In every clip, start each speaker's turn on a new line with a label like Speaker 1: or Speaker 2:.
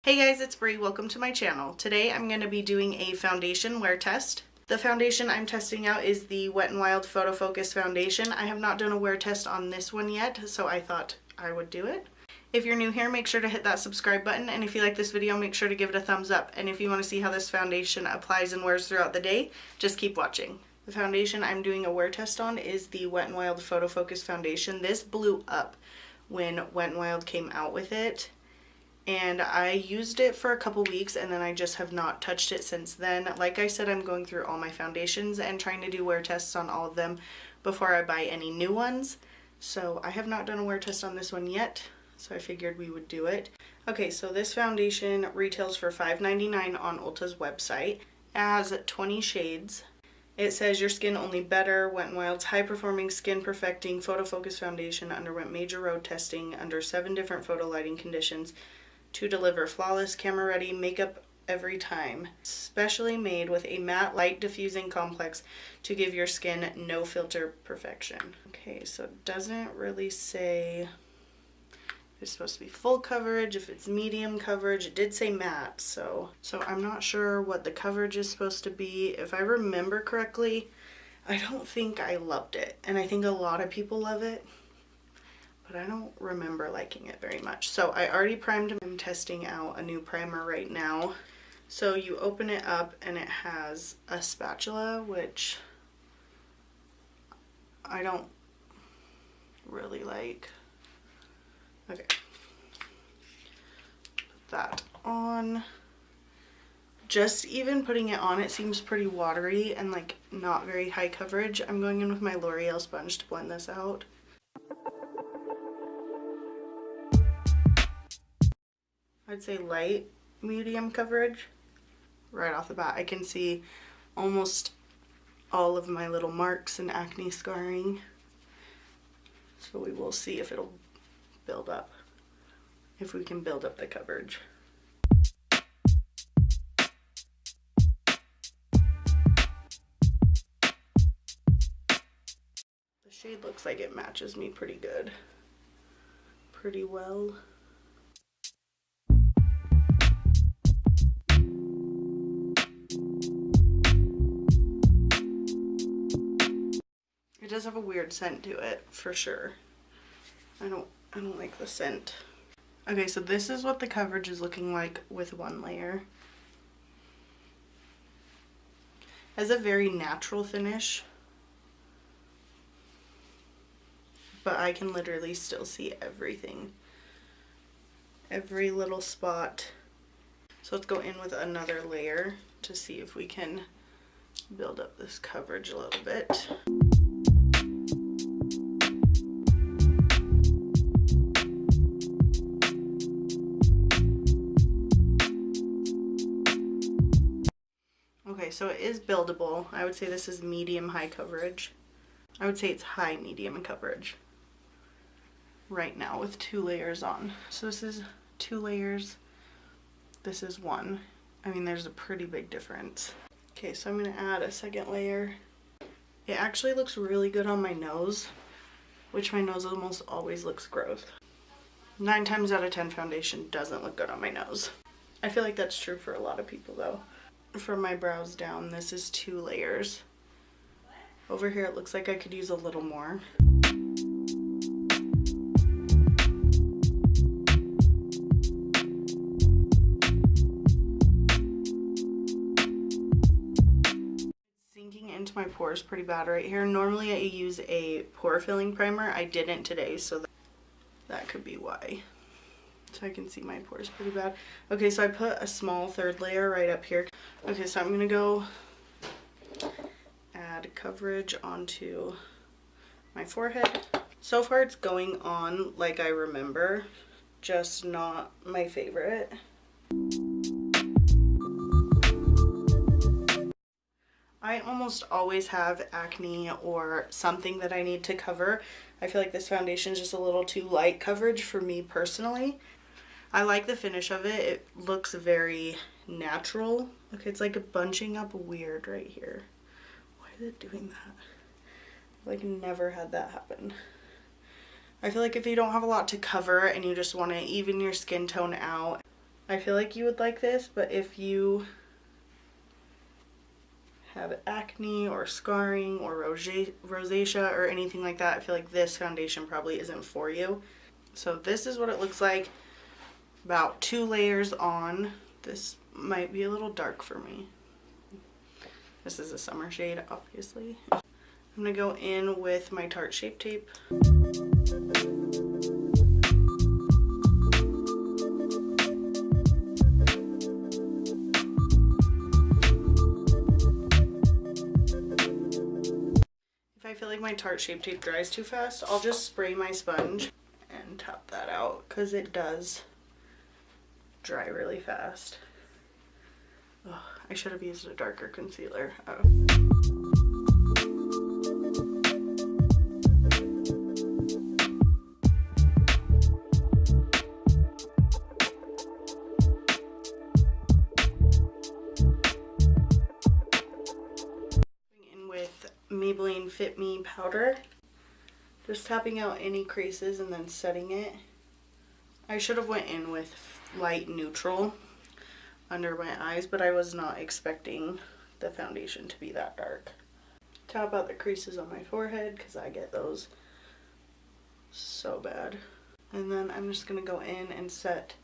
Speaker 1: Hey guys, it's Bri. Welcome to my channel. Today I'm going to be doing a foundation wear test. The foundation I'm testing out is the Wet n Wild Photofocus foundation. I have not done a wear test on this one yet, so I thought I would do it. If you're new here, make sure to hit that subscribe button, and if you like this video, make sure to give it a thumbs up. And if you want to see how this foundation applies and wears throughout the day, just keep watching. The foundation I'm doing a wear test on is the Wet n Wild Photofocus foundation. This blew up when Wet n Wild came out with it, and I used it for a couple weeks and then I just have not touched it since then. Like I said, I'm going through all my foundations and trying to do wear tests on all of them before I buy any new ones. So I have not done a wear test on this one yet, so I figured we would do it. Okay, so this foundation retails for $5.99 on Ulta's website. It has 20 shades. It says your skin only better. Wet n Wild's high-performing skin perfecting photofocus foundation underwent major road testing under 7 different photo lighting conditions to deliver flawless, camera-ready makeup every time. Specially made with a matte light diffusing complex to give your skin no filter perfection. Okay, so it doesn't really say if it's supposed to be full coverage, if it's medium coverage. It did say matte, so I'm not sure what the coverage is supposed to be. If I remember correctly, I don't think I loved it, and I think a lot of people love it, but I don't remember liking it very much. So I already primed them. I'm testing out a new primer right now. So you open it up and it has a spatula, which I don't really like. Okay. Put that on. Just even putting it on, it seems pretty watery and like not very high coverage. I'm going in with my Loreal sponge to blend this out. I'd say light medium coverage. Right off the bat, I can see almost all of my little marks and acne scarring. So we will see if it'll build up, if we can build up the coverage. The shade looks like it matches me pretty good, pretty well. It does have a weird scent to it, for sure. I don't like the scent. Okay, so this is what the coverage is looking like with one layer. It has a very natural finish, but I can literally still see everything. Every little spot. So let's go in with another layer to see if we can build up this coverage a little bit. Okay, so it is buildable. I would say this is medium high coverage. I would say it's high medium coverage right now with 2 layers on. So this is 2 layers. This is 1. I mean, there's a pretty big difference. Okay, so I'm going to add a second layer. It actually looks really good on my nose, which my nose almost always looks gross. 9 times out of 10 foundation doesn't look good on my nose. I feel like that's true for a lot of people though. For my brows down, this is 2 layers. Over here it looks like I could use a little more. Sinking into my pores pretty bad right here. Normally I use a pore filling primer. I didn't today, so that could be why. So I can see my pores pretty bad. Okay, so I put a small 3rd layer right up here. Okay, so I'm gonna go add coverage onto my forehead. So far it's going on like I remember, just not my favorite. I almost always have acne or something that I need to cover. I feel like this foundation is just a little too light coverage for me personally. I like the finish of it. It looks very natural. Okay, it's like bunching up weird right here. Why is it doing that? I've like never had that happen. I feel like if you don't have a lot to cover and you just want to even your skin tone out, I feel like you would like this, but if you have acne or scarring or rosacea or anything like that, I feel like this foundation probably isn't for you. So this is what it looks like. About 2 layers on. This might be a little dark for me. This is a summer shade, obviously. I'm gonna go in with my Tarte Shape Tape. If I feel like my Tarte Shape Tape dries too fast, I'll just spray my sponge and tap that out, because it does dry really fast. Ugh, I should have used a darker concealer. In with Maybelline Fit Me powder. Just tapping out any creases and then setting it. I should have went in with light neutral under my eyes, but I was not expecting the foundation to be that dark. Tap out the creases on my forehead because I get those so bad. And then I'm just going to go in and set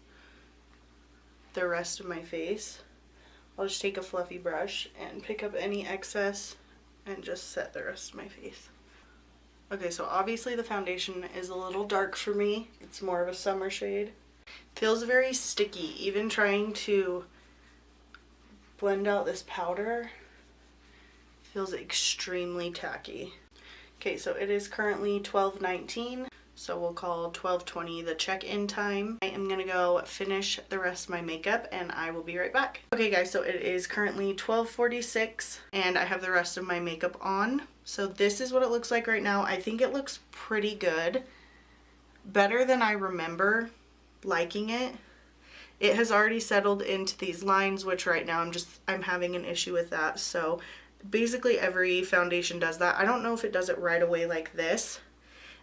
Speaker 1: the rest of my face. I'll just take a fluffy brush and pick up any excess and just set the rest of my face. Okay, so obviously the foundation is a little dark for me. It's more of a summer shade. Feels very sticky. Even trying to blend out this powder feels extremely tacky. Okay, so it is currently 12:19, so we'll call 12:20 the check-in time. I am gonna go finish the rest of my makeup and I will be right back. Okay guys, so it is currently 12:46 and I have the rest of my makeup on. So this is what it looks like right now. I think it looks pretty good. Better than I remember liking it. It has already settled into these lines, which right now I'm having an issue with that. So basically every foundation does that. I don't know if it does it right away like this.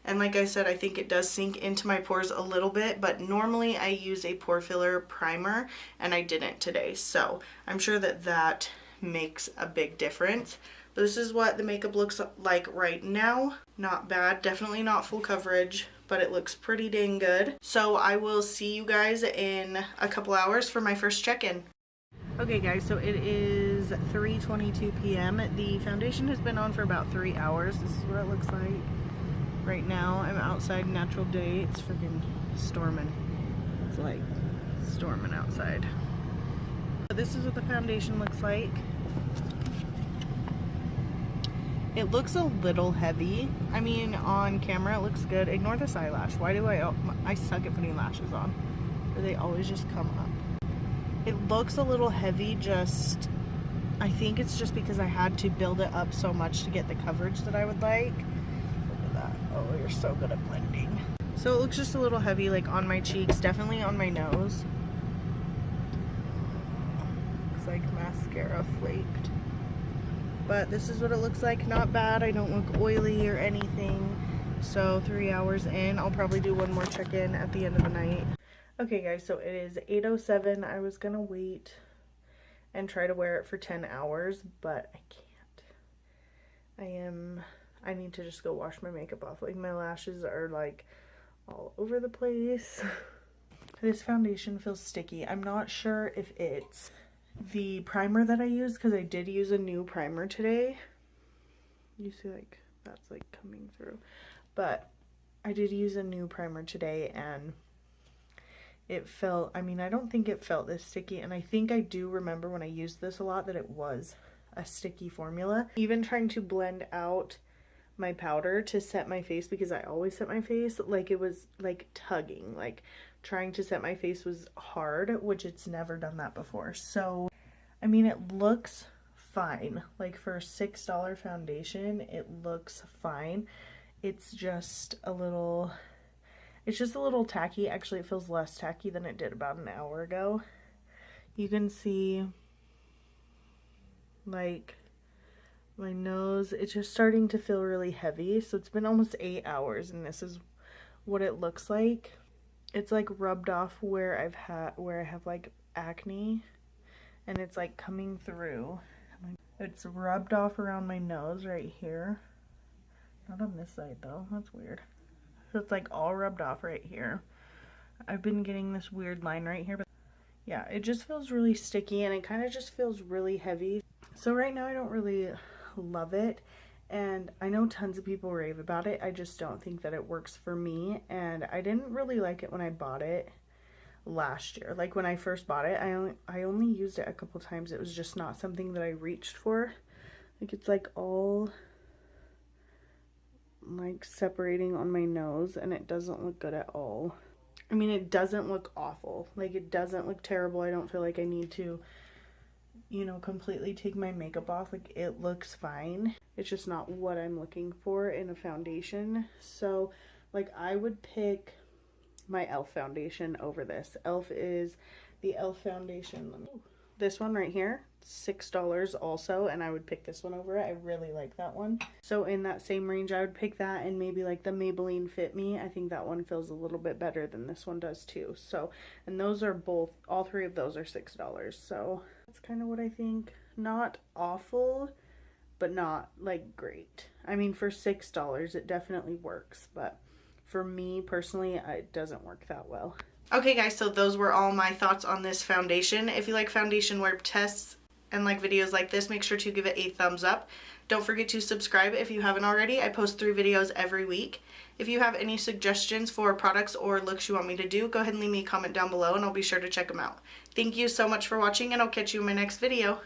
Speaker 1: And like I said, I think it does sink into my pores a little bit, but normally I use a pore filler primer and I didn't today. So I'm sure that that makes a big difference. But this is what the makeup looks like right now. Not bad, definitely not full coverage, but it looks pretty dang good. So I will see you guys in a couple hours for my first check-in. Okay guys, so it is 3:22 p.m. The foundation has been on for about 3 hours. This is what it looks like right now. I'm outside, natural day. It's freaking storming. It's like storming outside. So this is what the foundation looks like. It looks a little heavy. I mean, on camera it looks good. Ignore this eyelash. Why do I suck at putting lashes on? Or they always just come up. It looks a little heavy, I think it's just because I had to build it up so much to get the coverage that I would like. Look at that. Oh, you're so good at blending. So it looks just a little heavy, like on my cheeks, definitely on my nose. Looks like mascara flaked. But this is what it looks like. Not bad. I don't look oily or anything. So 3 hours in. I'll probably do one more check-in at the end of the night. Okay guys, so it is 8:07. I was gonna wait and try to wear it for 10 hours, but I can't. I need to just go wash my makeup off. Like, my lashes are like all over the place. This foundation feels sticky. I'm not sure if it's the primer that I use, because I did use a new primer today. You see, like, that's like coming through. But I did use a new primer today and it felt, I mean, I don't think it felt this sticky, and I think I do remember when I used this a lot that it was a sticky formula. Even trying to blend out my powder to set my face, because I always set my face, like, it was like tugging, like trying to set my face was hard, which it's never done that before. So I mean, it looks fine. Like, for a $6 foundation, it looks fine. It's just a little tacky. Actually, it feels less tacky than it did about an hour ago. You can see, like, my nose, it's just starting to feel really heavy. So it's been almost 8 hours and this is what it looks like. it's like rubbed off where I have like acne, and it's like coming through. It's rubbed off around my nose right here. Not on this side though, that's weird. So it's like all rubbed off right here. I've been getting this weird line right here, but yeah, it just feels really sticky and it kind of just feels really heavy. So right now I don't really love it, and I know tons of people rave about it. I just don't think that it works for me, and I didn't really like it when I bought it last year. Like when I first bought it, I only used it a couple times. It was just not something that I reached for. Like it's like all like separating on my nose, and it doesn't look good at all. I mean, it doesn't look awful. Like it doesn't look terrible. I don't feel like I need to, you know, completely take my makeup off. Like it looks fine. It's just not what I'm looking for in a foundation. So like I would pick my e.l.f. foundation over this. e.l.f. is the e.l.f. foundation. This one right here, $6 also, and I would pick this one over it. I really like that one. So in that same range, I would pick that, and maybe like the Maybelline Fit Me. I think that one feels a little bit better than this one does too. So, and those are both, all three of those are $6. So that's kind of what I think. Not awful, but not like great. I mean, for $6, it definitely works, but for me personally, it doesn't work that well. Okay guys, so those were all my thoughts on this foundation. If you like foundation wear tests and like videos like this, make sure to give it a thumbs up. Don't forget to subscribe if you haven't already. I post 3 videos every week. If you have any suggestions for products or looks you want me to do, go ahead and leave me a comment down below and I'll be sure to check them out. Thank you so much for watching, and I'll catch you in my next video.